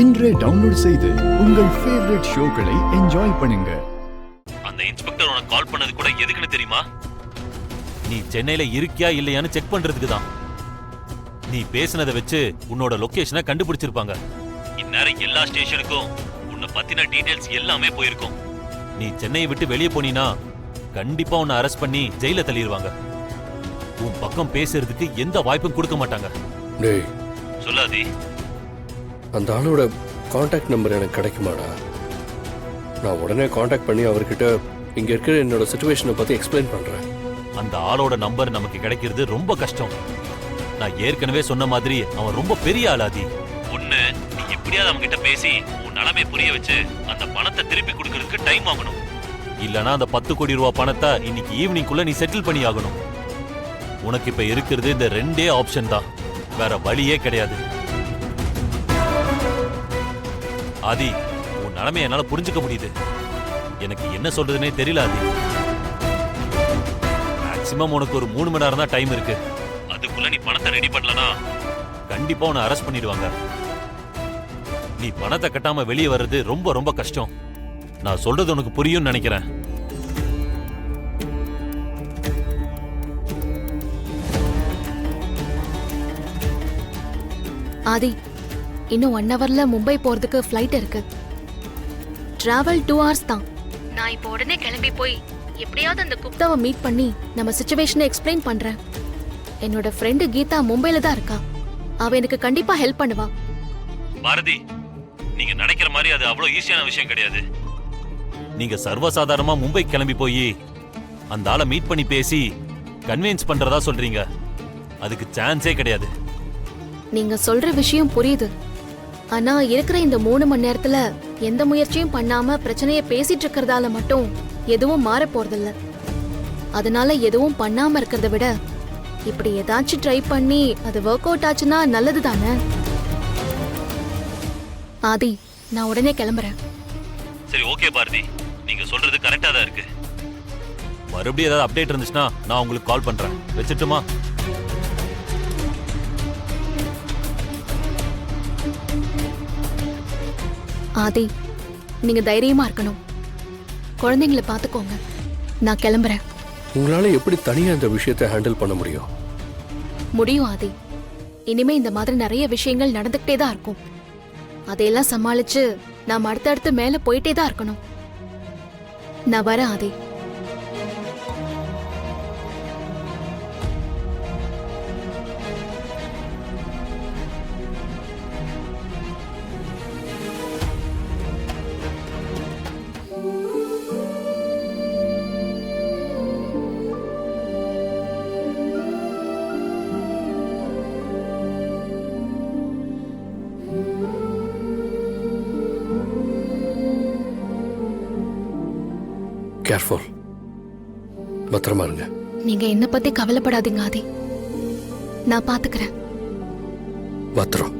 இன்றே டவுன்லோட் செய்து உங்கள் ஃபேவரட் ஷோக்களை என்ஜாய் பண்ணுங்க. அந்த இன்ஸ்பெக்டர் உனக்கு கால் பண்ணது கூட எதுக்குன்னு தெரியுமா? நீ சென்னையில இருக்கியா இல்லையான்னு செக் பண்றதுக்கு தான். நீ பேசினதை வச்சு உன்னோட லொகேஷனை கண்டுபிடிச்சிருப்பாங்க. இந்நேரம் எல்லா ஸ்டேஷனுக்கும் உன்னை பத்தின டீடைல்ஸ் எல்லாமே போயிருக்கும். நீ சென்னையை விட்டு வெளியே போனீனா கண்டிப்பா உன்னை அரெஸ்ட் பண்ணி ஜெயில தள்ளிடுவாங்க. உன் பக்கம் பேசுறதுக்கு எந்த வாய்ப்பும் கொடுக்க மாட்டாங்க. டேய் சொல்லாதி. அந்த ஆளோட காண்டாக்ட் நம்பர் எனக்கு கிடைக்குமாடா? நான் உடனே காண்டாக்ட் பண்ணி அவர்கிட்ட இங்க இருக்கிற என்னோட சிச்சுவேஷனை பத்தி எக்ஸ்பிளைன் பண்றேன். அந்த ஆளோட நம்பர் நமக்கு கிடைக்கிறது ரொம்ப கஷ்டம். நான் ஏற்கனவே சொன்ன மாதிரி அவன் ரொம்ப பெரிய ஆளாதி. ஒண்ணு, நீ எப்படியாவது அவங்க கிட்ட பேசி உன் நிலைமை புரிய வச்சு அந்த பணத்தை திருப்பி கொடுக்கறதுக்கு டைம் ஆகணும். இல்லனா அந்த 10 கோடி ரூபாய் பணத்தை இன்னைக்கு ஈவினிங்குள்ள நீ செட்டில் பண்ணி ஆகணும். உனக்கு இப்ப இருக்கிறது இந்த ரெண்டே ஆப்ஷன் தான், வேற வழியே கிடையாது. ஆதி, உன் நிலைமையை என்னால புரிஞ்சுக்க முடியுது. எனக்கு என்ன சொல்றதுன்னே தெரியல ஆதி. மேக்சிமம் உனக்கு ஒரு 3 மணி நேரம் தான் டைம் இருக்கு. அதுக்குள்ள நீ பணத்தை ரெடி பண்ணலனா கண்டிப்பா உன்னை அரெஸ்ட் பண்ணிடுவாங்க. நீ பணத்தை கட்டாம வெளியே வர்றது ரொம்ப ரொம்ப கஷ்டம். நான் சொல்றது உனக்கு புரியும்னு நினைக்கிறேன். ஆதி, இன்னும் 1 ஹவர்ல மும்பை போறதுக்கு ஃப்ளைட் இருக்கு. டிராவல் 2 hours தான். நான் இப்போ உடனே கிளம்பி போய் எப்படியாவது அந்த குப்தாவை மீட் பண்ணி நம்ம சிச்சுவேஷனை எக்ஸ்பிளைன் பண்றேன். என்னோட ஃப்ரெண்டு கீதா மும்பைல தான் இருக்கா. அவ எனக்கு கண்டிப்பா ஹெல்ப் பண்ணுவா. பாரதி, நீங்க நினைக்கிற மாதிரி அது அவ்வளவு ஈஸியான விஷயம் கிடையாது. நீங்க சர்வசாதாரணமா மும்பை கிளம்பி போய் அந்த ஆளை மீட் பண்ணி பேசி கன்வின்ஸ் பண்றதா சொல்றீங்க. அதுக்கு சான்ஸே கிடையாது. நீங்க சொல்ற விஷயம் புரியுது. ஆனா இருக்கிற இந்த 3 மணி நேரத்துல எந்த முயற்சியும் பண்ணாம பிரச்சனையை பேசிட்டு இருக்கிறதால மட்டும் எதுவும் மாற போறதில்ல. அதனால எதுவும் பண்ணாம இருக்கிறத விட இப்படி ஏதாச்சும் ட்ரை பண்ணி அது ஒர்க் அவுட் ஆச்சுன்னா நல்லது தானே. ஆதி, நான் உடனே கிளம்புறேன். சரி, ஓகே பாரதி, நீங்க சொல்றது கரெக்டா தான் இருக்கு. மறுபடியும் ஏதாவது அப்டேட் இருந்துச்சுன்னா நான் உங்களுக்கு கால் பண்றேன். வச்சிட்டுமா? ஆதி, நீங்க தைரியமா இருக்கணும். குழந்தைங்களை பாத்துக்கோங்க. நான் கிளம்புறேன். உங்களால எப்படி தனியா இந்த விஷயத்தை ஹேண்டில் பண்ண முடியும்? முடியும் ஆதி. இனிமே இந்த மாதிரி நிறைய விஷயங்கள் நடந்துகிட்டே தான் இருக்கும். அதையெல்லாம் சமாளிச்சு நாம் அடுத்தடுத்து மேல போயிட்டே தான் இருக்கணும். நான் வரேன் ஆதி. கேர்ஃபுல். பத்திரமா இருங்க. நீங்க என்ன பத்தி கவலைப்படாதீங்க ஆதி. நான் பாத்துக்கிறேன். பத்திரம்.